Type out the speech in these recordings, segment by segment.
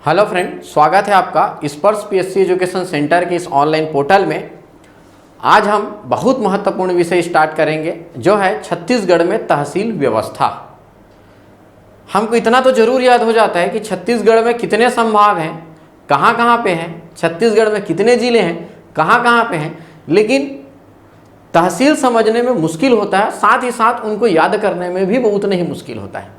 Hello friend, स्वागत है आपका स्पर्श पीएससी एजुकेशन सेंटर के इस ऑनलाइन पोर्टल में। आज हम बहुत महत्वपूर्ण विषय स्टार्ट करेंगे जो है छत्तीसगढ़ में तहसील व्यवस्था। हमको इतना तो जरूर याद हो जाता है कि छत्तीसगढ़ में कितने संभाग हैं, कहाँ कहाँ पे हैं, छत्तीसगढ़ में कितने ज़िले हैं, कहाँ कहाँ पे हैं, लेकिन तहसील समझने में मुश्किल होता है, साथ ही साथ उनको याद करने में भी बहुत नहीं मुश्किल होता है।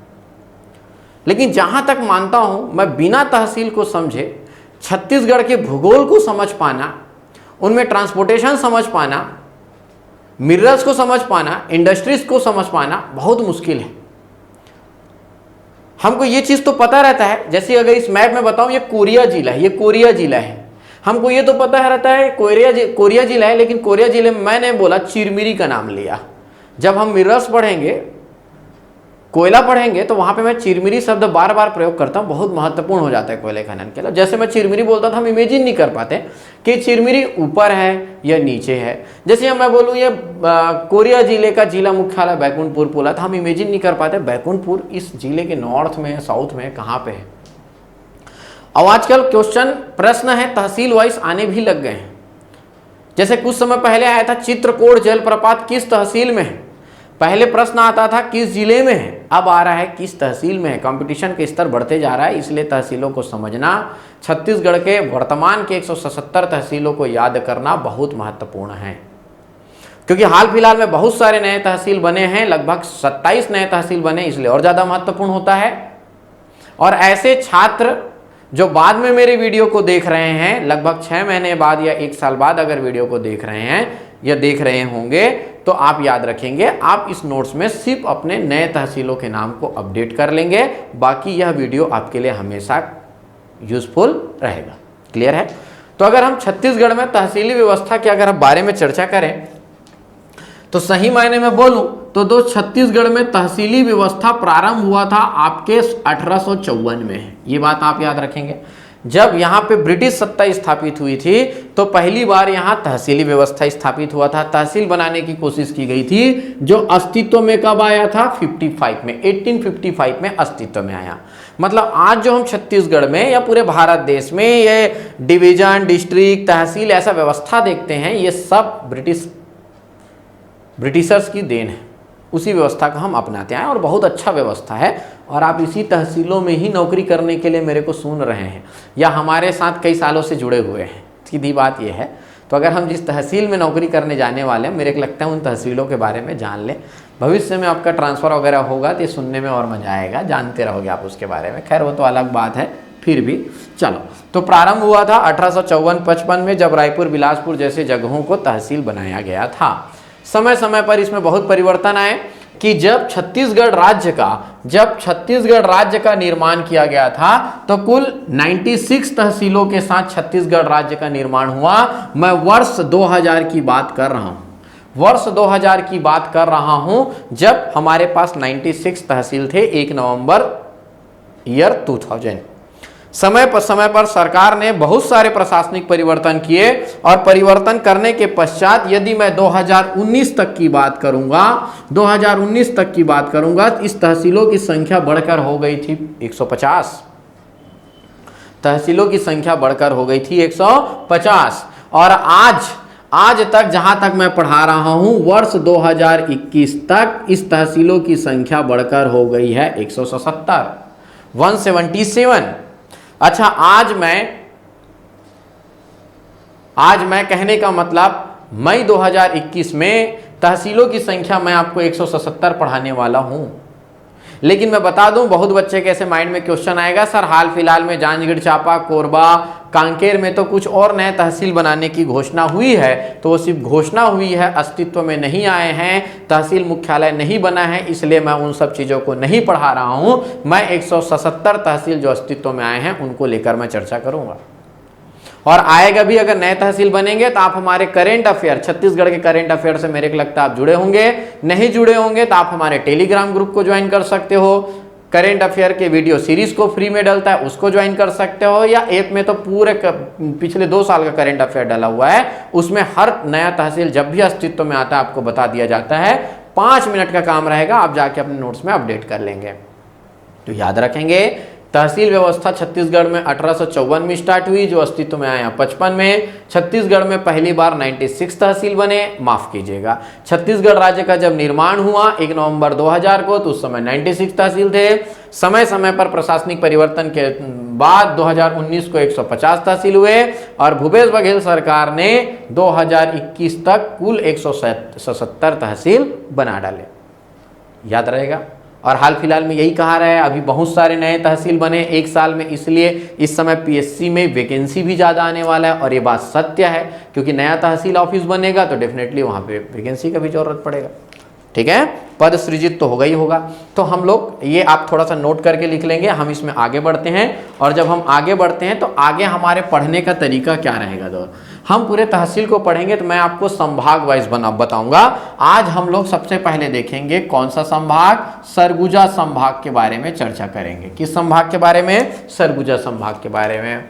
लेकिन जहाँ तक मानता हूँ मैं, बिना तहसील को समझे छत्तीसगढ़ के भूगोल को समझ पाना, उनमें ट्रांसपोर्टेशन समझ पाना, मिनरल्स को समझ पाना, इंडस्ट्रीज को समझ पाना बहुत मुश्किल है। हमको ये चीज़ तो पता रहता है, जैसे अगर इस मैप में बताऊँ ये कोरिया जिला है, ये कोरिया जिला है, हमको ये तो पता रहता है कोरिया जिला है, लेकिन कोरिया जिले में मैंने बोला चिरमिरी का नाम लिया। जब हम मिनरल्स पढ़ेंगे, कोयला पढ़ेंगे, तो वहाँ पे मैं चिरमिरी शब्द बार बार प्रयोग करता हूँ, बहुत महत्वपूर्ण हो जाता है कोयले खनन के लिए। जैसे मैं चिरमिरी बोलता था, हम इमेजिन नहीं कर पाते कि चिरमिरी ऊपर है या नीचे है। जैसे मैं बोलूँ ये कोरिया जिले का जिला मुख्यालय बैकुंठपुर पुला, तो हम इमेजिन नहीं कर पाते बैकुंठपुर इस जिले के नॉर्थ में है, साउथ में है, कहाँ पे है। अब आजकल क्वेश्चन प्रश्न है तहसील वाइज आने भी लग गए हैं। जैसे कुछ समय पहले आया था चित्रकोट जलप्रपात किस तहसील में है, पहले प्रश्न आता था किस जिले में है, अब आ रहा है किस तहसील में है। कंपटीशन के स्तर बढ़ते जा रहा है, इसलिए तहसीलों को समझना, छत्तीसगढ़ के वर्तमान के 177 तहसीलों को याद करना बहुत महत्वपूर्ण है। क्योंकि हाल फिलहाल में बहुत सारे नए तहसील बने हैं, लगभग 27 नए तहसील बने, इसलिए और ज़्यादा महत्वपूर्ण होता है। और ऐसे छात्र जो बाद में मेरे वीडियो को देख रहे हैं, लगभग 6 महीने बाद या 1 साल बाद अगर वीडियो को देख रहे हैं या देख रहे होंगे, तो आप याद रखेंगे, आप इस नोट्स में सिर्फ अपने नए तहसीलों के नाम को अपडेट कर लेंगे, बाकी यह वीडियो आपके लिए हमेशा यूजफुल रहेगा। क्लियर है? तो अगर हम छत्तीसगढ़ में तहसीली व्यवस्था के अगर हम बारे में चर्चा करें, तो सही मायने में बोलूं तो छत्तीसगढ़ में तहसीली व्यवस्था प्रारंभ हुआ था आपके 1854 में। ये बात आप याद रखेंगे। जब यहाँ पे ब्रिटिश सत्ता स्थापित हुई थी, तो पहली बार यहाँ तहसीली व्यवस्था स्थापित हुआ था, तहसील बनाने की कोशिश की गई थी, जो अस्तित्व में कब आया था? 55 में, 1855 में अस्तित्व में आया। मतलब आज जो हम छत्तीसगढ़ में या पूरे भारत देश में ये डिवीजन, डिस्ट्रिक्ट, तहसील ऐसा व्यवस्था देखते हैं, ये सब ब्रिटिशर्स की देन है। उसी व्यवस्था को हम अपनाते हैं और बहुत अच्छा व्यवस्था है। और आप इसी तहसीलों में ही नौकरी करने के लिए मेरे को सुन रहे हैं या हमारे साथ कई सालों से जुड़े हुए हैं, सीधी बात यह है। तो अगर हम जिस तहसील में नौकरी करने जाने वाले हैं, मेरे को लगता है उन तहसीलों के बारे में जान लें। भविष्य में आपका ट्रांसफ़र वगैरह होगा तो ये सुनने में और मज़ा आएगा, जानते रहोगे आप उसके बारे में। खैर वो तो अलग बात है, फिर भी चलो। तो प्रारंभ हुआ था 1854-55 में, जब रायपुर, बिलासपुर जैसे जगहों को तहसील बनाया गया था। समय समय पर इसमें बहुत परिवर्तन आए कि जब छत्तीसगढ़ राज्य का निर्माण किया गया था, तो कुल 96 तहसीलों के साथ छत्तीसगढ़ राज्य का निर्माण हुआ। मैं वर्ष 2000 की बात कर रहा हूं, वर्ष 2000 की बात कर रहा हूं, जब हमारे पास 96 तहसील थे 1 नवंबर ईयर 2000। समय पर सरकार ने बहुत सारे प्रशासनिक परिवर्तन किए, और परिवर्तन करने के पश्चात यदि मैं 2019 तक की बात करूंगा, 2019 तक की बात करूंगा, इस तहसीलों की संख्या बढ़कर हो गई थी 150। तहसीलों की संख्या बढ़कर हो गई थी 150। और आज तक जहां तक मैं पढ़ा रहा हूं, वर्ष 2021 तक इस तहसीलों की संख्या बढ़कर हो गई है 177, 177। अच्छा, आज मैं कहने का मतलब, मई 2021 में तहसीलों की संख्या मैं आपको 177 पढ़ाने वाला हूं। लेकिन मैं बता दूं, बहुत बच्चे के ऐसे माइंड में क्वेश्चन आएगा, सर हाल फिलहाल में जांजगीर चांपा, कोरबा, कांकेर में तो कुछ और नए तहसील बनाने की घोषणा हुई है, तो वो सिर्फ घोषणा हुई है, अस्तित्व में नहीं आए हैं, तहसील मुख्यालय नहीं बना है, इसलिए मैं उन सब चीज़ों को नहीं पढ़ा रहा हूं। मैं 177 तहसील जो अस्तित्व में आए हैं उनको लेकर मैं चर्चा करूंगा। और आएगा भी, अगर नए तहसील बनेंगे तो आप हमारे करेंट अफेयर, छत्तीसगढ़ के करेंट अफेयर से मेरे को लगता है आप जुड़े होंगे। नहीं जुड़े होंगे तो आप हमारे टेलीग्राम ग्रुप को ज्वाइन कर सकते हो। करेंट अफेयर के वीडियो सीरीज को फ्री में डलता है, उसको ज्वाइन कर सकते हो, या ऐप में तो पूरे पिछले 2 साल का करेंट अफेयर डला हुआ है, उसमें हर नया तहसील जब भी अस्तित्व में आता है आपको बता दिया जाता है। 5 मिनट का काम रहेगा, आप जाके अपने नोट्स में अपडेट कर लेंगे। तो याद रखेंगे, तहसील व्यवस्था छत्तीसगढ़ में 1854 में स्टार्ट हुई, जो अस्तित्व में आया 55 में। छत्तीसगढ़ में पहली बार 96 तहसील बने, माफ कीजिएगा, छत्तीसगढ़ राज्य का जब निर्माण हुआ 1 नवंबर 2000 को, तो उस समय 96 तहसील थे। समय समय पर प्रशासनिक परिवर्तन के बाद 2019 को 150 तहसील हुए, और भूपेश बघेल सरकार ने 2021 तक कुल 177 तहसील बना डाले। याद रहेगा। और हाल फिलहाल में यही कहा रहा है, अभी बहुत सारे नए तहसील बने 1 साल में, इसलिए इस समय पीएससी में वैकेंसी भी ज़्यादा आने वाला है। और ये बात सत्य है, क्योंकि नया तहसील ऑफिस बनेगा तो डेफिनेटली वहाँ पे वैकेंसी का भी जरूरत पड़ेगा। ठीक है, पद सृजित तो होगा ही होगा। तो हम लोग ये आप थोड़ा सा नोट करके लिख लेंगे, हम इसमें आगे बढ़ते हैं। और जब हम आगे बढ़ते हैं तो आगे हमारे पढ़ने का तरीका क्या रहेगा, तो हम पूरे तहसील को पढ़ेंगे तो मैं आपको संभाग वाइज बताऊंगा। आज हम लोग सबसे पहले देखेंगे कौन सा संभाग, सरगुजा संभाग के बारे में चर्चा करेंगे। किस संभाग के बारे में, सरगुजा संभाग के बारे में।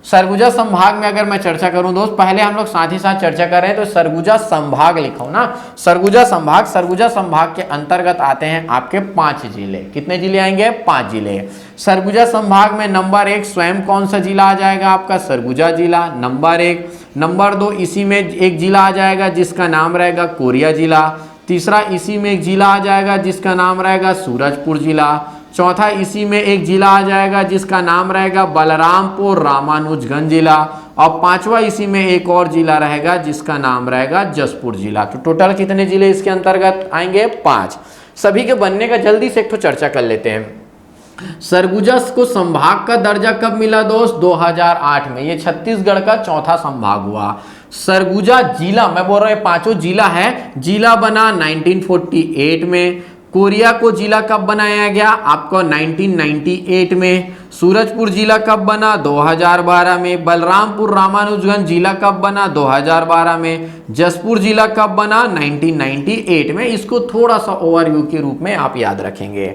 सरगुजा संभाग में अगर मैं चर्चा करूं दोस्त, पहले हम लोग साथ ही साथ चर्चा कर रहे हैं तो सरगुजा संभाग लिखो ना, सरगुजा संभाग। सरगुजा संभाग के अंतर्गत आते हैं आपके 5 जिले। कितने जिले आएंगे, 5 जिले। सरगुजा संभाग में नंबर 1 स्वयं कौन सा जिला आ जाएगा आपका, सरगुजा जिला, नंबर 1। नंबर 2 इसी में एक जिला आ जाएगा जिसका नाम रहेगा कोरिया जिला। तीसरा इसी में एक जिला आ जाएगा जिसका नाम रहेगा सूरजपुर जिला। चौथा इसी में एक जिला आ जाएगा जिसका नाम रहेगा बलरामपुर रामानुजगंज जिला। और 5वां इसी में एक और जिला रहेगा जिसका नाम रहेगा जसपुर जिला। तो टोटल कितने जिले इसके अंतर्गत आएंगे, 5। सभी के बनने का जल्दी से एक तो चर्चा कर लेते हैं। सरगुजा को संभाग का दर्जा कब मिला दोस्त, 2008 में। ये छत्तीसगढ़ का चौथा संभाग हुआ। सरगुजा जिला, मैं बोल रहा हूँ 5 जिला है, जिला बना 1948 में। कोरिया को जिला कब बनाया गया आपको, 1998 में। सूरजपुर जिला कब बना, 2012 में। बलरामपुर रामानुजगंज जिला कब बना, 2012 में। जसपुर जिला कब बना, 1998 में। इसको थोड़ा सा ओवरव्यू के रूप में आप याद रखेंगे।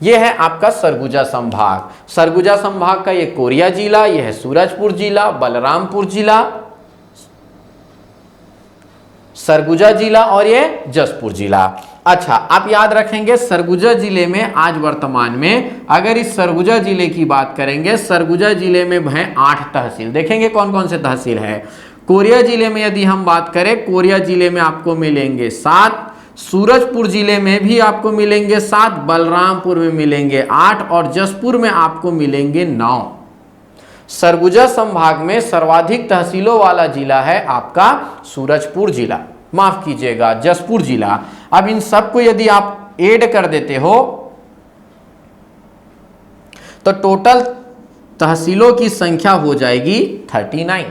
यह है आपका सरगुजा संभाग। सरगुजा संभाग का ये कोरिया जिला, यह है सूरजपुर जिला, बलरामपुर जिला, सरगुजा जिला और ये जसपुर जिला। अच्छा, आप याद रखेंगे सरगुजा जिले में आज वर्तमान में, अगर इस सरगुजा जिले की बात करेंगे, सरगुजा जिले में है 8 तहसील। देखेंगे कौन कौन से तहसील है। कोरिया जिले में यदि हम बात करें, कोरिया जिले में आपको मिलेंगे 7, सूरजपुर जिले में भी आपको मिलेंगे 7, बलरामपुर में मिलेंगे 8 और जसपुर में आपको मिलेंगे 9। सरगुजा संभाग में सर्वाधिक तहसीलों वाला जिला है आपका सूरजपुर जिला, माफ कीजिएगा जसपुर जिला। अब इन सबको यदि आप ऐड कर देते हो तो टोटल तहसीलों की संख्या हो जाएगी 39।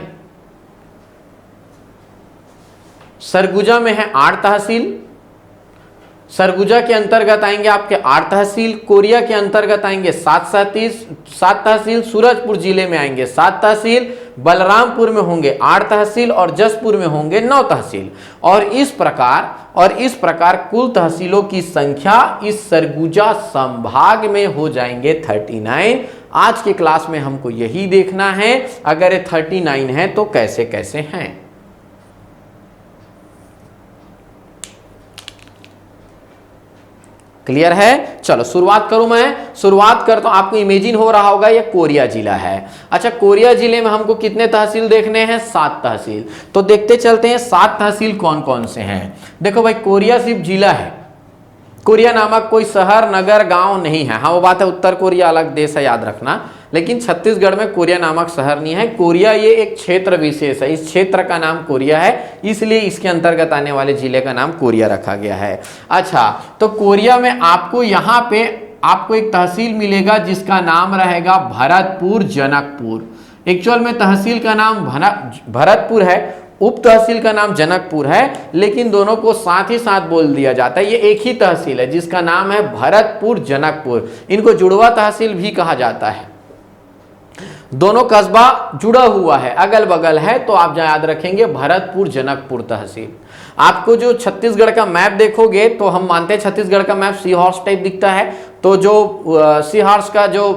सरगुजा में है 8 तहसील, सरगुजा के अंतर्गत आएंगे आपके 8 तहसील, कोरिया के अंतर्गत आएंगे 7 तहसील, सूरजपुर जिले में आएंगे 7 तहसील, बलरामपुर में होंगे 8 तहसील और जसपुर में होंगे 9 तहसील। और इस प्रकार कुल तहसीलों की संख्या इस सरगुजा संभाग में हो जाएंगे 39। आज के क्लास में हमको यही देखना है, अगर ये 39 है तो कैसे कैसे हैं। क्लियर है। चलो शुरुआत करूं मैं, शुरुआत करता हूं। आपको इमेजिन हो रहा होगा ये कोरिया जिला है। अच्छा, कोरिया जिले में हमको कितने तहसील देखने हैं, 7 तहसील। तो देखते चलते हैं 7 तहसील कौन कौन से हैं। देखो भाई, कोरिया सिर्फ जिला है, कोरिया नामक कोई शहर नगर गांव नहीं है। हाँ वो बात है, उत्तर कोरिया अलग देश है, याद रखना, लेकिन छत्तीसगढ़ में कोरिया नामक शहर नहीं है। कोरिया ये एक क्षेत्र विशेष है, इस क्षेत्र का नाम कोरिया है, इसलिए इसके अंतर्गत आने वाले जिले का नाम कोरिया रखा गया है। अच्छा, तो कोरिया में आपको यहाँ पे आपको एक तहसील मिलेगा जिसका नाम रहेगा भरतपुर जनकपुर। एक्चुअल में तहसील का नाम भरतपुर है, उप तहसील का नाम जनकपुर है, लेकिन दोनों को साथ ही साथ बोल दिया जाता है। ये एक ही तहसील है जिसका नाम है भरतपुर जनकपुर। इनको जुड़वा तहसील भी कहा जाता है। दोनों कस्बा जुड़ा हुआ है, अगल बगल है, तो आप याद रखेंगे भरतपुर जनकपुर तहसील। आपको जो छत्तीसगढ़ का मैप देखोगे तो हम मानते हैं छत्तीसगढ़ का मैप सी हॉर्स टाइप दिखता है, तो जो सी हॉर्स का जो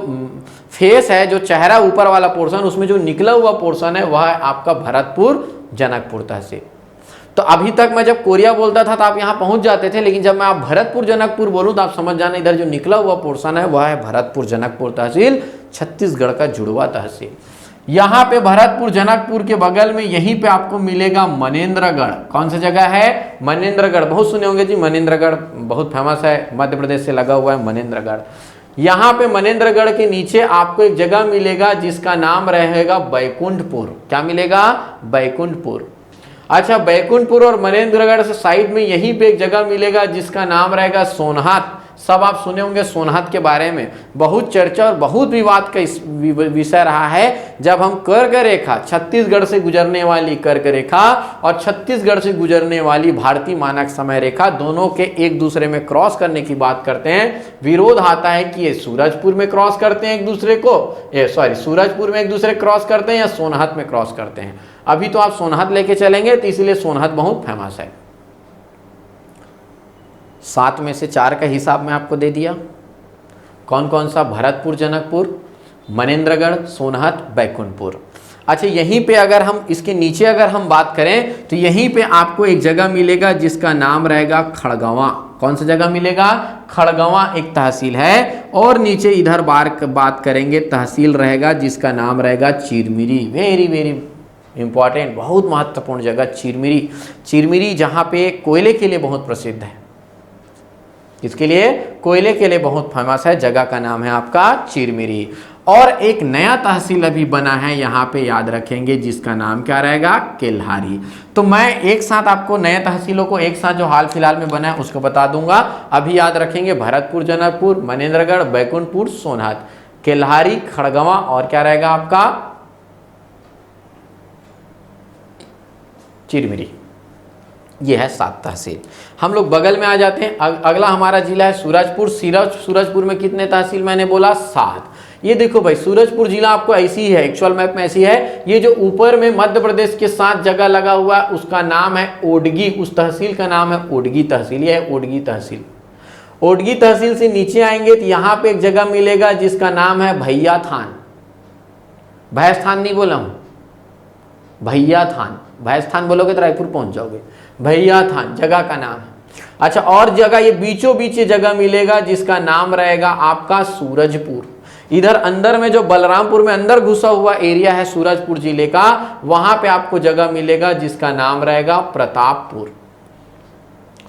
फेस है, जो चेहरा ऊपर वाला पोर्शन, उसमें जो निकला हुआ पोर्शन है वह है आपका भरतपुर जनकपुर तहसील। तो अभी तक मैं जब कोरिया बोलता था तो आप यहाँ पहुंच जाते थे, लेकिन जब मैं आप भरतपुर जनकपुर बोलूँ तो आप समझ जाना इधर जो निकला हुआ पोर्शन है वह है भरतपुर जनकपुर तहसील, छत्तीसगढ़ का जुड़वा तहसील। यहाँ पे भरतपुर जनकपुर के बगल में यहीं पे आपको मिलेगा मनेन्द्रगढ़। कौन सा जगह है? मनेन्द्रगढ़। बहुत सुने होंगे जी, मनेन्द्रगढ़ बहुत फेमस है, मध्य प्रदेश से लगा हुआ है मनेन्द्रगढ़। यहाँ पे मनेन्द्रगढ़ के नीचे आपको एक जगह मिलेगा जिसका नाम रहेगा बैकुंठपुर। क्या मिलेगा? बैकुंठपुर। अच्छा, बैकुंठपुर और मनेन्द्रगढ़ से साइड में यहीं पे एक जगह मिलेगा जिसका नाम रहेगा सोनहत। सब आप सुने होंगे सोनहत के बारे में, बहुत चर्चा और बहुत विवाद का विषय रहा है। जब हम कर्क रेखा, छत्तीसगढ़ से गुजरने वाली कर्क रेखा और छत्तीसगढ़ से गुजरने वाली भारतीय मानक समय रेखा, दोनों के एक दूसरे में क्रॉस करने की बात करते हैं, विरोध आता है कि ये सूरजपुर में क्रॉस करते हैं एक दूसरे को, सूरजपुर में एक दूसरे क्रॉस करते हैं या सोनहत में क्रॉस करते हैं। अभी तो आप सोनहत लेके चलेंगे तो इसलिए सोनहत बहुत फेमस है। 7 में से 4 का हिसाब मैं आपको दे दिया। कौन कौन सा? भरतपुर जनकपुर, मनेन्द्रगढ़, सोनहत, बैकुंठपुर। अच्छा, यहीं पे अगर हम इसके नीचे अगर हम बात करें तो यहीं पे आपको एक जगह मिलेगा जिसका नाम रहेगा खड़गवां। कौन सा जगह मिलेगा? खड़गवां एक तहसील है। और नीचे इधर बात करेंगे तहसील रहेगा जिसका नाम रहेगा चिरमिरी। वेरी वेरी इंपॉर्टेंट, बहुत महत्वपूर्ण जगह चिरमिरी। चिरमिरी जहाँ पे कोयले के लिए बहुत प्रसिद्ध है, इसके लिए कोयले के लिए बहुत फेमस है, जगह का नाम है आपका चिरमिरी। और एक नया तहसील अभी बना है यहाँ पे, याद रखेंगे, जिसका नाम क्या रहेगा? केल्हारी। तो मैं एक साथ आपको नए तहसीलों को एक साथ जो हाल फिलहाल में बना है उसको बता दूंगा। अभी याद रखेंगे भरतपुर जनकपुर, मनेन्द्रगढ़, बैकुंठपुर, सोनहत, केल्हारी, खड़गवां और क्या रहेगा आपका? चिरमिरी। ये है 7 तहसील। हम लोग बगल में आ जाते हैं। अगला हमारा जिला है सूरजपुर। सूरजपुर में कितने तहसील? मैंने बोला 7। ये देखो भाई, सूरजपुर जिला आपको ऐसी ही है, एक्चुअल मैप में ऐसी है। ये जो ऊपर में मध्य प्रदेश के 7 जगह लगा हुआ है उसका नाम है ओडगी। उस तहसील का नाम है ओडगी तहसील। ये है ओडगी तहसील। ओडगी तहसील से नीचे आएंगे तो यहाँ पे एक जगह मिलेगा जिसका नाम है भैया थान। भैंसथान नहीं बोला हूँ, भैया थान। भैंसथान बोलोगे तो रायपुर पहुंच जाओगे। भैया थान जगह का नाम है। अच्छा, और जगह ये बीचों बीच जगह मिलेगा जिसका नाम रहेगा आपका सूरजपुर। इधर अंदर में जो बलरामपुर में अंदर घुसा हुआ एरिया है सूरजपुर जिले का, वहां पे आपको जगह मिलेगा जिसका नाम रहेगा प्रतापपुर।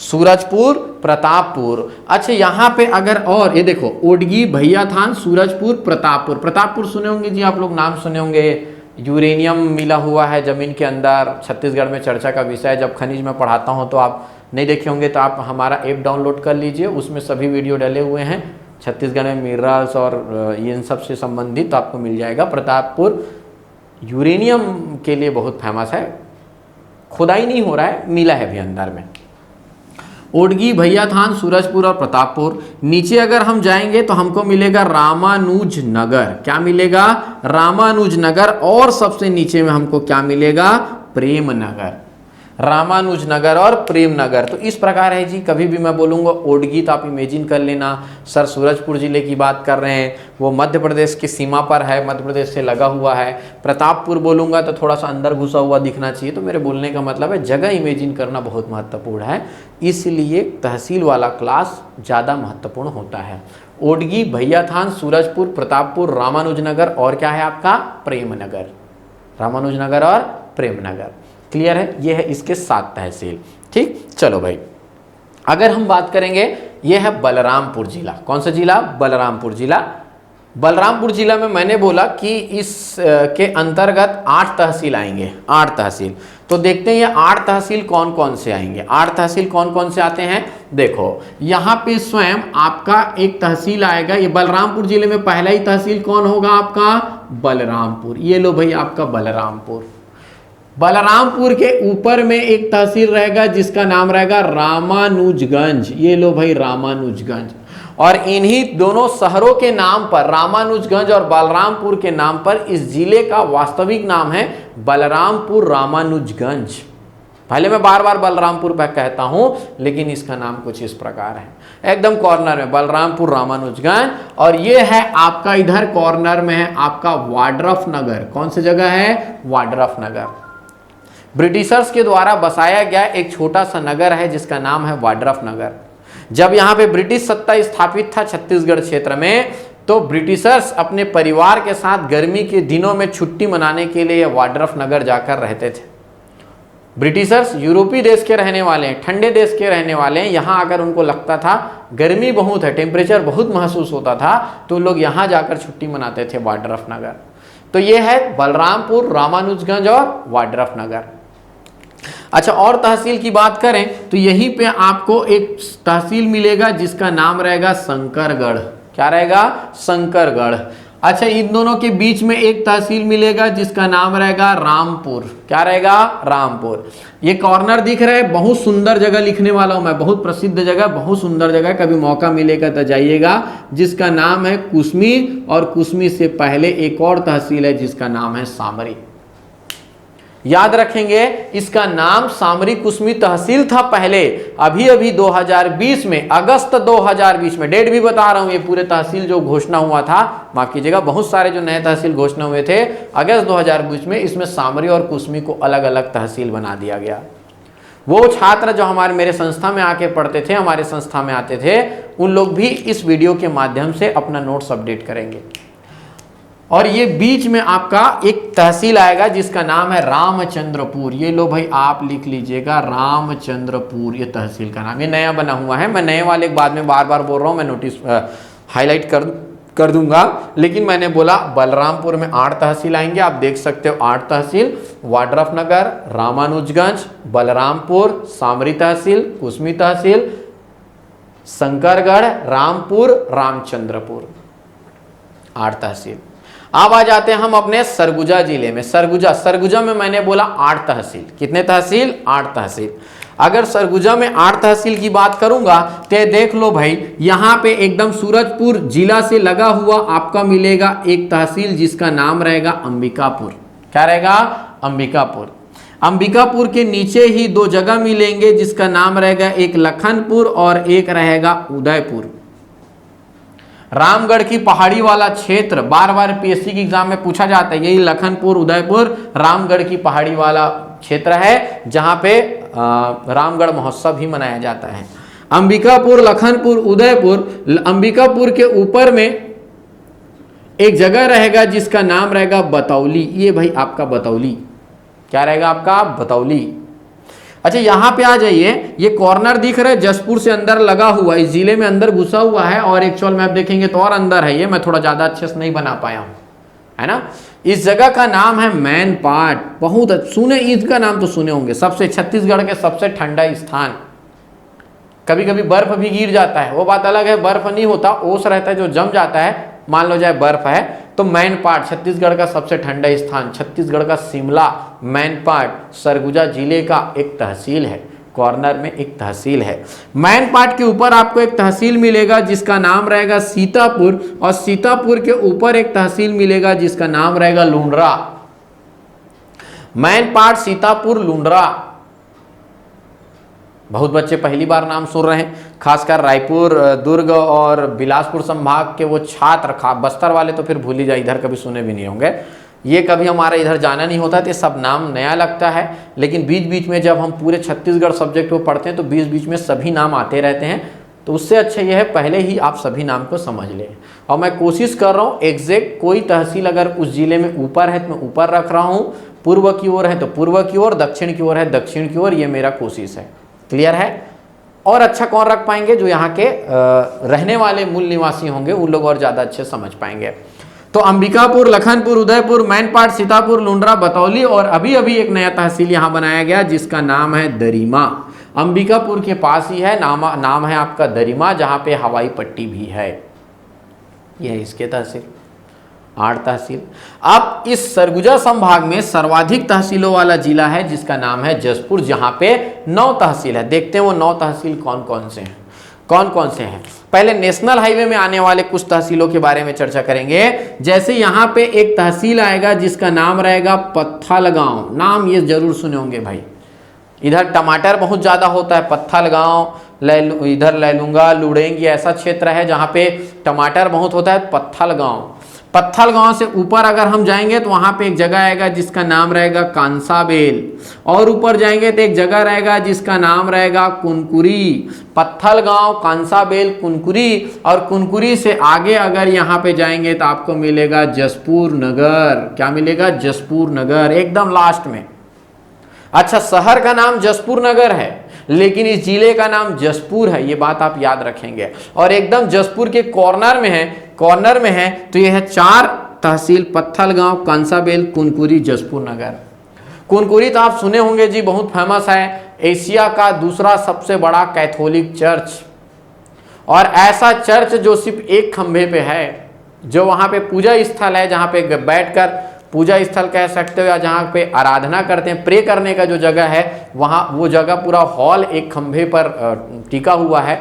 सूरजपुर, प्रतापपुर। अच्छा, यहाँ पे अगर और ये देखो, ओडगी, भैया थान, सूरजपुर, प्रतापपुर। प्रतापपुर सुने होंगे जी आप लोग, नाम सुने होंगे। यूरेनियम मिला हुआ है जमीन के अंदर, छत्तीसगढ़ में चर्चा का विषय। जब खनिज में पढ़ाता हूँ तो आप नहीं देखे होंगे तो आप हमारा ऐप डाउनलोड कर लीजिए, उसमें सभी वीडियो डले हुए हैं छत्तीसगढ़ में मिनरल्स और इन सब से संबंधित, तो आपको मिल जाएगा। प्रतापपुर यूरेनियम के लिए बहुत फेमस है, खुदाई नहीं हो रहा है, मिला है भी अंदर में। ओडगी, भैया थान, सूरजपुर और प्रतापपुर। नीचे अगर हम जाएंगे तो हमको मिलेगा रामानुज नगर। क्या मिलेगा? रामानुज नगर। और सबसे नीचे में हमको क्या मिलेगा? प्रेम नगर। रामानुज नगर और प्रेम नगर। तो इस प्रकार है जी। कभी भी मैं बोलूँगा ओडगी तो आप इमेजिन कर लेना सर सूरजपुर जिले की बात कर रहे हैं, वो मध्य प्रदेश की सीमा पर है, मध्य प्रदेश से लगा हुआ है। प्रतापपुर बोलूँगा तो थोड़ा सा अंदर घुसा हुआ दिखना चाहिए। तो मेरे बोलने का मतलब है जगह इमेजिन करना बहुत महत्वपूर्ण है, इसलिए तहसील वाला क्लास ज़्यादा महत्वपूर्ण होता है। ओडगी, भैया थान, सूरजपुर, प्रतापपुर, रामानुज नगर और क्या है आपका? प्रेम नगर। रामानुज नगर और प्रेम नगर। क्लियर है? ये है इसके 7 तहसील। ठीक, चलो भाई, अगर हम बात करेंगे, ये है बलरामपुर जिला। कौन सा जिला? बलरामपुर जिला। बलरामपुर जिला में मैंने बोला कि इस के अंतर्गत 8 तहसील आएंगे। 8 तहसील। तो देखते हैं ये 8 तहसील कौन कौन से आएंगे। 8 तहसील कौन कौन से आते हैं? देखो, यहाँ पे स्वयं आपका एक तहसील आएगा। ये बलरामपुर जिले में पहला ही तहसील कौन होगा आपका? बलरामपुर। ये लो भाई आपका बलरामपुर। बलरामपुर के ऊपर में एक तहसील रहेगा जिसका नाम रहेगा रामानुजगंज। ये लो भाई रामानुजगंज। और इन्हीं दोनों शहरों के नाम पर, रामानुजगंज और बलरामपुर के नाम पर, इस जिले का वास्तविक नाम है बलरामपुर रामानुजगंज। पहले मैं बार बार बलरामपुर पर कहता हूं, लेकिन इसका नाम कुछ इस प्रकार है, एकदम कॉर्नर में बलरामपुर रामानुजगंज। और ये है आपका इधर कॉर्नर में है आपका वाड्रफ नगर। कौन सी जगह है? वाड्रफ नगर। ब्रिटिशर्स के द्वारा बसाया गया एक छोटा सा नगर है जिसका नाम है वाड्रफ नगर। जब यहाँ पे ब्रिटिश सत्ता स्थापित था छत्तीसगढ़ क्षेत्र में, तो ब्रिटिशर्स अपने परिवार के साथ गर्मी के दिनों में छुट्टी मनाने के लिए वाड्रफ नगर जाकर रहते थे। ब्रिटिशर्स यूरोपीय देश के रहने वाले हैं, ठंडे देश के रहने वाले हैं। यहाँ आकर उनको लगता था गर्मी बहुत है, टेम्परेचर बहुत महसूस होता था, तो लोग यहाँ जाकर छुट्टी मनाते थे, वाड्रफ नगर। तो ये है बलरामपुर, रामानुजगंज और वाड्रफ नगर। अच्छा, और तहसील की बात करें तो यहीं पे आपको एक तहसील मिलेगा जिसका नाम रहेगा शंकरगढ़। क्या रहेगा? शंकरगढ़। अच्छा, इन दोनों के बीच में एक तहसील मिलेगा जिसका नाम रहेगा रामपुर। क्या रहेगा? रामपुर। ये कॉर्नर दिख रहा है, बहुत सुंदर जगह लिखने वाला हूं मैं, बहुत प्रसिद्ध जगह, बहुत सुंदर जगह, कभी मौका मिलेगा तो जाइएगा, जिसका नाम है कुसमी। और कुसमी से पहले एक और तहसील है जिसका नाम है सामरी। याद रखेंगे, इसका नाम सामरी कुसमी तहसील था पहले। अभी अभी 2020 में, अगस्त 2020 में, डेट भी बता रहा हूं, ये पूरे तहसील जो घोषणा हुआ था, माफ कीजिएगा, बहुत सारे जो नए तहसील घोषणा हुए थे अगस्त 2020 में, इसमें सामरी और कुसमी को अलग अलग तहसील बना दिया गया। वो छात्र जो मेरे संस्था में आके पढ़ते थे, हमारे संस्था में आते थे, उन लोग भी इस वीडियो के माध्यम से अपना नोट्स अपडेट करेंगे। और ये बीच में आपका एक तहसील आएगा जिसका नाम है रामचंद्रपुर। ये लो भाई, आप लिख लीजिएगा, रामचंद्रपुर ये तहसील का नाम। ये नया बना हुआ है, मैं नए वाले के बाद में बार बार बोल रहा हूँ, मैं नोटिस हाईलाइट कर दूंगा। लेकिन मैंने बोला बलरामपुर में 8 तहसील आएंगे, आप देख सकते हो 8 तहसील, वाड्रफ नगर, रामानुजगंज, बलरामपुर, सामरी तहसील, कुसमी तहसील, शंकरगढ़, रामपुर, रामचंद्रपुर, 8 तहसील। अब आ जाते हैं हम अपने सरगुजा जिले में। सरगुजा में मैंने बोला 8 तहसील। कितने तहसील? 8 तहसील। अगर सरगुजा में 8 तहसील की बात करूंगा तो देख लो भाई, यहां पे एकदम सूरजपुर जिला से लगा हुआ आपका मिलेगा एक तहसील जिसका नाम रहेगा अंबिकापुर। क्या रहेगा? अंबिकापुर। अंबिकापुर के नीचे ही 2 जगह मिलेंगे जिसका नाम रहेगा एक लखनपुर और एक रहेगा उदयपुर। रामगढ़ की पहाड़ी वाला क्षेत्र बार बार पीएससी के एग्जाम में पूछा जाता है, यही लखनपुर उदयपुर रामगढ़ की पहाड़ी वाला क्षेत्र है जहां पे रामगढ़ महोत्सव भी मनाया जाता है। अंबिकापुर, लखनपुर, उदयपुर। अंबिकापुर के ऊपर में एक जगह रहेगा जिसका नाम रहेगा बतौली। ये भाई आपका बतौली। क्या रहेगा आपका? बतौली। अच्छा, यहां पे आ जाइए, ये कॉर्नर दिख रहा है, जसपुर से अंदर लगा हुआ, इस जिले में अंदर घुसा हुआ है, और एक्चुअल मैप देखेंगे तो और अंदर है। ये मैं थोड़ा ज्यादा अच्छे से नहीं बना पाया हूं, है ना। इस जगह का नाम है मैनपाट। बहुत सुने, इसका नाम तो सुने होंगे, सबसे छत्तीसगढ़ के सबसे ठंडा स्थान। कभी कभी बर्फ भी गिर जाता है, वो बात अलग है, बर्फ नहीं होता, ओस रहता है जो जम जाता है, मान लो जाए बर्फ है। तो मैनपाट छत्तीसगढ़ का सबसे ठंडा स्थान, छत्तीसगढ़ का शिमला, मैनपाट सरगुजा जिले का एक तहसील है, कॉर्नर में एक तहसील है। मैनपाट के ऊपर आपको एक तहसील मिलेगा जिसका नाम रहेगा सीतापुर, और सीतापुर के ऊपर एक तहसील मिलेगा जिसका नाम रहेगा लुंड्रा। मैनपाट, सीतापुर, लुंड्रा। बहुत बच्चे पहली बार नाम सुन रहे हैं, खासकर रायपुर, दुर्ग और बिलासपुर संभाग के वो छात्र, बस्तर वाले तो फिर भूल ही जाए, इधर कभी सुने भी नहीं होंगे। ये कभी हमारा इधर जाना नहीं होता तो सब नाम नया लगता है, लेकिन बीच बीच में जब हम पूरे छत्तीसगढ़ सब्जेक्ट को पढ़ते हैं तो बीच बीच में सभी नाम आते रहते हैं। तो उससे अच्छा यह है पहले ही आप सभी नाम को समझ लें। और मैं कोशिश कर रहा हूँ एग्जैक्ट कोई तहसील अगर उस जिले में ऊपर है तो मैं ऊपर रख रहा हूँ, पूर्व की ओर है तो पूर्व की ओर, दक्षिण की ओर है दक्षिण की ओर, ये मेरा कोशिश है। क्लियर है? और अच्छा कौन रख पाएंगे? जो यहाँ के रहने वाले मूल निवासी होंगे, उन लोग और ज़्यादा अच्छे समझ पाएंगे। तो अंबिकापुर, लखनपुर, उदयपुर, मैनपाट, सीतापुर, लुंड्रा, बतौली, और अभी अभी एक नया तहसील यहाँ बनाया गया जिसका नाम है दरिमा। अंबिकापुर के पास ही है, नाम है आपका दरिमा, जहाँ पे हवाई पट्टी भी है। यह है इसके तहसील, 8 तहसील। अब इस सरगुजा संभाग में सर्वाधिक तहसीलों वाला जिला है जिसका नाम है जसपुर, जहां पे 9 तहसील है। देखते हैं वो 9 तहसील कौन कौन से हैं। कौन कौन से हैं? पहले नेशनल हाईवे में आने वाले कुछ तहसीलों के बारे में चर्चा करेंगे। जैसे यहाँ पे एक तहसील आएगा जिसका नाम रहेगा पत्थलगांव। नाम ये जरूर सुने होंगे भाई। इधर टमाटर बहुत ज़्यादा होता है, पत्थलगांव, इधर लैलूंगा, लुड़ेंगी ऐसा क्षेत्र है जहाँ पे टमाटर बहुत होता है, पत्थलगांव। पत्थलगांव से ऊपर अगर हम जाएंगे तो वहाँ पे एक जगह आएगा जिसका नाम रहेगा कांसाबेल, और ऊपर जाएंगे तो एक जगह रहेगा जिसका नाम रहेगा कुनकुरी। पत्थलगांव, कांसाबेल, कुनकुरी, और कुनकुरी से आगे अगर यहाँ पे जाएंगे तो आपको मिलेगा जसपुर नगर। क्या मिलेगा? जसपुर नगर, एकदम लास्ट में। अच्छा, शहर का नाम जसपुर नगर है लेकिन इस जिले का नाम जसपुर है, ये बात आप याद रखेंगे। और एकदम जसपुर के कॉर्नर में है, तो ये है 4 तहसील, पत्थलगांव, कांसाबेल, कुनकुरी, जसपुर नगर। कुनकुरी तो आप सुने होंगे जी, बहुत फेमस है, एशिया का दूसरा सबसे बड़ा कैथोलिक चर्च। और ऐसा चर्च जो सिर्फ एक खंभे पे है, जो वहाँ पे पूजा स्थल है, जहाँ पे बैठकर पूजा स्थल कह सकते हो, या जहाँ पे आराधना करते हैं, प्रे करने का जो जगह है, वहाँ वो जगह पूरा हॉल एक खंभे पर टिका हुआ है।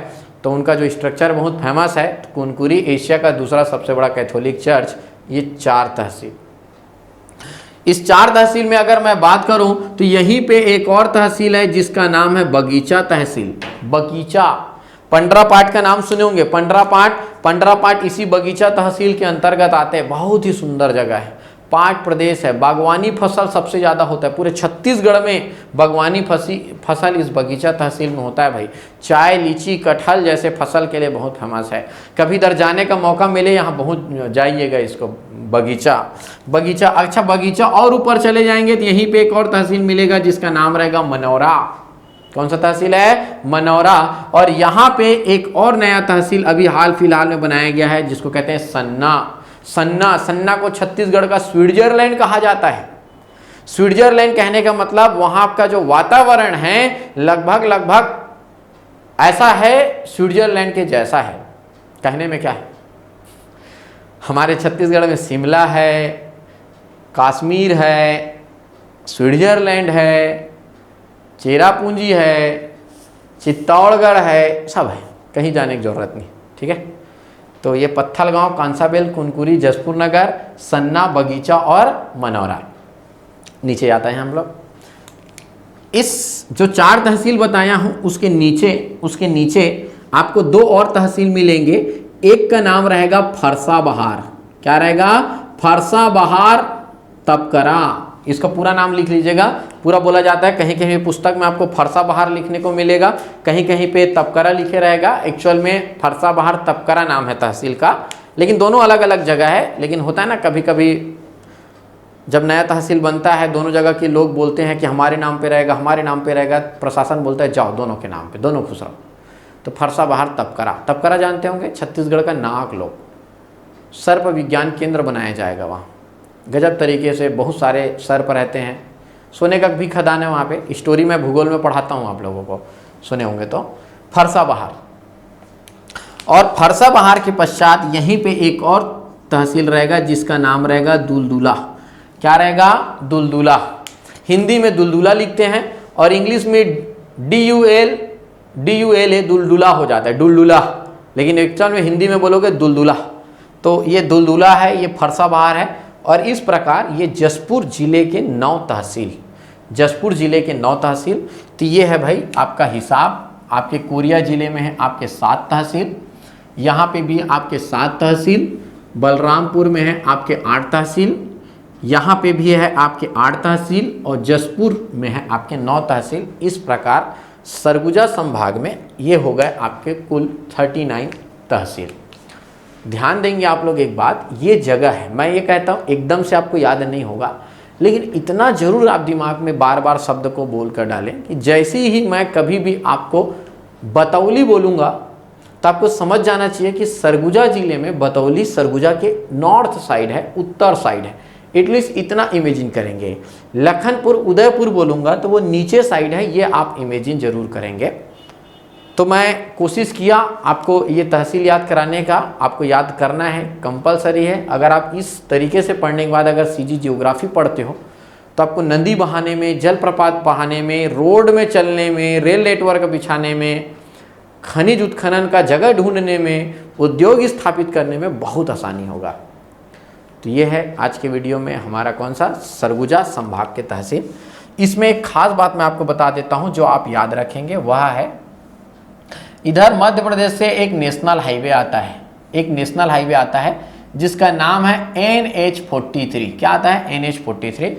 तो उनका जो स्ट्रक्चर बहुत फेमस है। तो कुनकुरी एशिया का दूसरा सबसे बड़ा कैथोलिक चर्च। ये 4 तहसील। इस 4 तहसील में अगर मैं बात करूं तो यहीं पे एक और तहसील है जिसका नाम है बगीचा तहसील। बगीचा, पंडरापाट का नाम सुने होंगे, पंडरापाट इसी बगीचा तहसील के अंतर्गत आते हैं। बहुत ही सुंदर जगह है, पाट प्रदेश है, बागवानी फसल सबसे ज़्यादा होता है। पूरे छत्तीसगढ़ में बागवानी फसल इस बगीचा तहसील में होता है भाई। चाय, लीची, कटहल जैसे फसल के लिए बहुत फेमस है। कभी इधर जाने का मौका मिले, यहाँ बहुत जाइएगा इसको, बगीचा। अच्छा, बगीचा और ऊपर चले जाएंगे तो यहीं पे एक और तहसील मिलेगा जिसका नाम रहेगा मनौरा। कौन सा तहसील है? मनौरा। और यहाँ पे एक और नया तहसील अभी हाल फिलहाल में बनाया गया है जिसको कहते हैं सन्ना को छत्तीसगढ़ का स्विट्जरलैंड कहा जाता है। स्विट्जरलैंड कहने का मतलब वहां का जो वातावरण है लगभग ऐसा है, स्विट्जरलैंड के जैसा है। कहने में क्या है, हमारे छत्तीसगढ़ में शिमला है, कश्मीर है, स्विट्जरलैंड है, चेरापूंजी है, चित्तौड़गढ़ है, सब है, कहीं जाने की जरूरत नहीं। ठीक है, तो ये पत्थलगांव, कांसाबेल, कुनकुरी, जसपुर नगर, सन्ना, बगीचा और मनौरा। नीचे आता है हम लोग। इस जो 4 तहसील बताया हूं उसके नीचे आपको 2 और तहसील मिलेंगे। एक का नाम रहेगा फरसाबहार। क्या रहेगा? फरसाबहार तपकरा। इसका पूरा नाम लिख लीजिएगा। पूरा बोला जाता है, कहीं कहीं पुस्तक में आपको फरसाबहार लिखने को मिलेगा, कहीं कहीं पे तपकरा लिखे रहेगा। एक्चुअल में फरसाबहार तपकरा नाम है तहसील का, लेकिन दोनों अलग अलग जगह है। लेकिन होता है ना, कभी कभी जब नया तहसील बनता है, दोनों जगह के लोग बोलते हैं कि हमारे नाम पे रहेगा, प्रशासन बोलता है जाओ दोनों के नाम पे, दोनों खुश रहो। तो फरसाबहार तपकरा जानते होंगे, छत्तीसगढ़ का नाक लोग, सर्प विज्ञान केंद्र बनाया जाएगा वहाँ। गजब तरीके से बहुत सारे सर्प रहते हैं। सोने का भी खदान है वहाँ पे। स्टोरी में भूगोल में पढ़ाता हूँ आप लोगों को, सुने होंगे तो। फरसाबहार, और फरसाबहार के पश्चात यहीं पे एक और तहसील रहेगा जिसका नाम रहेगा दुलदुला। क्या रहेगा? दुलदुला। हिंदी में दुलदुला लिखते हैं और इंग्लिश में DULA दुलदुला हो जाता है, दुलदुला। लेकिन एक्चुअल में हिंदी में बोलोगे दुलदुला। तो ये दुलदुला है, ये फरसाबहार है। और इस प्रकार ये जसपुर जिले के 9 तहसील। तो ये है भाई आपका हिसाब। आपके कोरिया जिले में है आपके 7 तहसील, यहाँ पे भी आपके 7 तहसील, बलरामपुर में है आपके 8 तहसील, यहाँ पे भी है आपके 8 तहसील, और जसपुर में है आपके 9 तहसील। इस प्रकार सरगुजा संभाग में ये हो गए आपके कुल 39 तहसील। ध्यान देंगे आप लोग एक बात, ये जगह है, मैं ये कहता हूँ एकदम से आपको याद नहीं होगा, लेकिन इतना जरूर आप दिमाग में बार बार शब्द को बोल कर डालें कि जैसे ही मैं कभी भी आपको बतौली बोलूँगा तो आपको समझ जाना चाहिए कि सरगुजा जिले में बतौली सरगुजा के नॉर्थ साइड है, उत्तर साइड है। एटलीस्ट इतना इमेजिन करेंगे। लखनपुर उदयपुर बोलूँगा तो वो नीचे साइड है, ये आप इमेजिन जरूर करेंगे। तो मैं कोशिश किया आपको ये तहसील याद कराने का। आपको याद करना है, कंपलसरी है। अगर आप इस तरीके से पढ़ने के बाद अगर CG जियोग्राफी पढ़ते हो तो आपको नदी बहाने में, जलप्रपात बहाने में, रोड में चलने में, रेल नेटवर्क बिछाने में, खनिज उत्खनन का जगह ढूंढने में, उद्योग स्थापित करने में बहुत आसानी होगा। तो ये है आज के वीडियो में हमारा कौन सा, सरगुजा संभाग के तहसील। इसमें एक खास बात मैं आपको बता देता हूं जो आप याद रखेंगे, वह है इधर मध्य प्रदेश से एक नेशनल हाईवे आता है, एक नेशनल हाईवे आता है जिसका नाम है NH43। क्या आता है? NH43।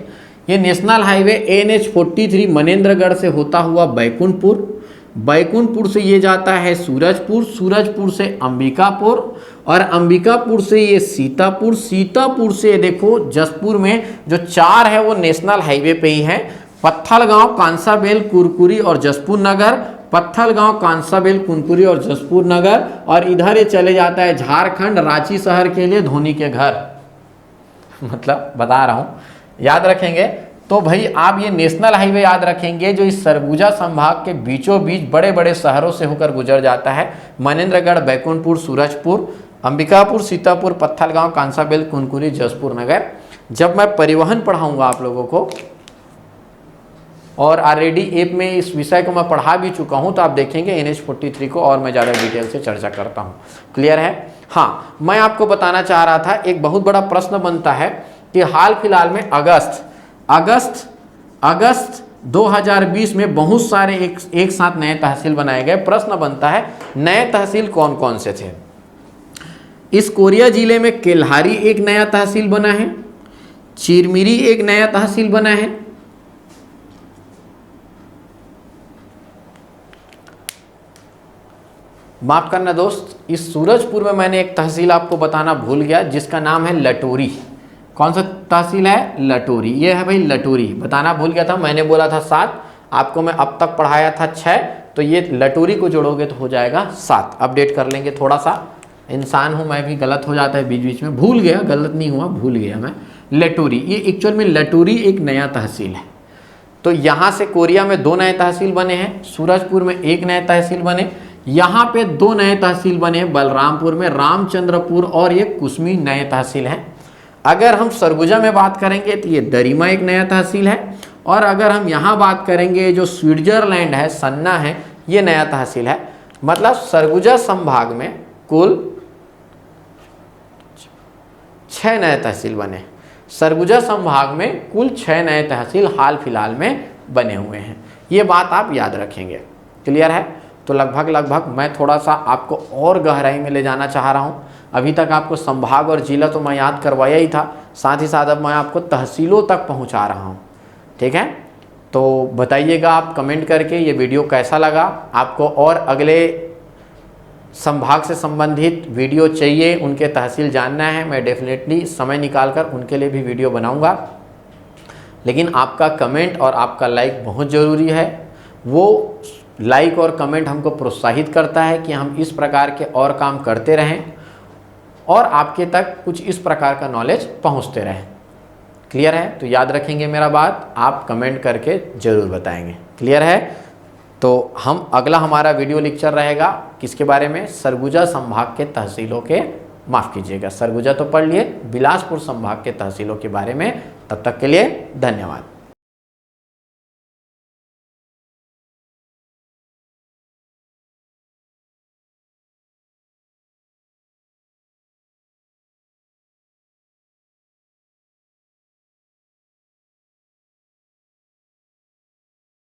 ये नेशनल हाईवे NH43 मनेंद्रगढ़ से होता हुआ बैकुंठपुर, बैकुंठपुर से ये जाता है सूरजपुर, सूरजपुर से अंबिकापुर, और अंबिकापुर से ये सीतापुर, सीतापुर से देखो जसपुर में जो 4 है वो नेशनल हाईवे पे ही है। पत्थलगांव, कांसाबेल, कुरकुरी और जसपुर नगर, पत्थलगांव, कांसाबेल, कुनकुरी और जसपुर नगर, और इधर ये चले जाता है झारखंड, रांची शहर के लिए धोनी के घर। मतलब बता रहा हूँ, याद रखेंगे। तो भाई आप ये नेशनल हाईवे याद रखेंगे जो इस सरगुजा संभाग के बीचों बीच बड़े बड़े शहरों से होकर गुजर जाता है। मनेंद्रगढ़, बैकुंठपुर, सूरजपुर, अंबिकापुर, सीतापुर, पत्थलगांव, कांसाबेल, कुनकुरी, जसपुर नगर। जब मैं परिवहन पढ़ाऊंगा आप लोगों को, और ऑलरेडी ऐप में इस विषय को मैं पढ़ा भी चुका हूं, तो आप देखेंगे NH43 को और मैं ज़्यादा डिटेल से चर्चा करता हूं। क्लियर है? हाँ, मैं आपको बताना चाह रहा था, एक बहुत बड़ा प्रश्न बनता है कि हाल फिलहाल में अगस्त 2020 में बहुत सारे एक साथ नए तहसील बनाए गए। प्रश्न बनता है नए तहसील कौन कौन से थे। इस कोरिया जिले में केल्हारी एक नया तहसील बना है, चिरमिरी एक नया तहसील बना है, माफ करना दोस्त, इस सूरजपुर में मैंने एक तहसील आपको बताना भूल गया जिसका नाम है लटोरी। कौन सा तहसील है? लटोरी। ये है भाई लटोरी, बताना भूल गया था। मैंने बोला था 7, आपको मैं अब तक पढ़ाया था 6, तो ये लटोरी को जोड़ोगे तो हो जाएगा 7। अपडेट कर लेंगे, थोड़ा सा इंसान हूँ मैं भी, गलत हो जाता है बीच बीच में, भूल गया, गलत नहीं हुआ, भूल गया मैं। लटोरी, ये एक्चुअल में लटोरी एक नया तहसील है। तो यहाँ से कोरिया में 2 नए तहसील बने हैं, सूरजपुर में 1 नए तहसील बने, यहाँ पे 2 नए तहसील बने हैं, बलरामपुर में रामचंद्रपुर और ये कुसमी नए तहसील हैं। अगर हम सरगुजा में बात करेंगे तो ये दरिमा एक नया तहसील है, और अगर हम यहाँ बात करेंगे जो स्विट्जरलैंड है, सन्ना है, ये नया तहसील है। मतलब सरगुजा संभाग में कुल 6 नए तहसील बने। सरगुजा संभाग में कुल 6 नए तहसील हाल फिलहाल में बने हुए हैं। ये बात आप याद रखेंगे। क्लियर है? तो लगभग मैं थोड़ा सा आपको और गहराई में ले जाना चाह रहा हूँ। अभी तक आपको संभाग और जिला तो मैं याद करवाया ही था, साथ ही साथ अब मैं आपको तहसीलों तक पहुँचा रहा हूँ। ठीक है? तो बताइएगा आप कमेंट करके ये वीडियो कैसा लगा। आपको और अगले संभाग से संबंधित वीडियो चाहिए, उनके तहसील जानना है, मैं डेफिनेटली समय निकाल कर उनके लिए भी वीडियो बनाऊँगा। लेकिन आपका कमेंट और आपका लाइक बहुत ज़रूरी है। वो लाइक और कमेंट हमको प्रोत्साहित करता है कि हम इस प्रकार के और काम करते रहें और आपके तक कुछ इस प्रकार का नॉलेज पहुंचते रहें। क्लियर है? तो याद रखेंगे मेरा बात, आप कमेंट करके ज़रूर बताएंगे। क्लियर है? तो हम अगला हमारा वीडियो लेक्चर रहेगा किसके बारे में? सरगुजा संभाग के तहसीलों के, माफ़ कीजिएगा, सरगुजा तो पढ़ लिए, बिलासपुर संभाग के तहसीलों के बारे में। तब तक के लिए धन्यवाद।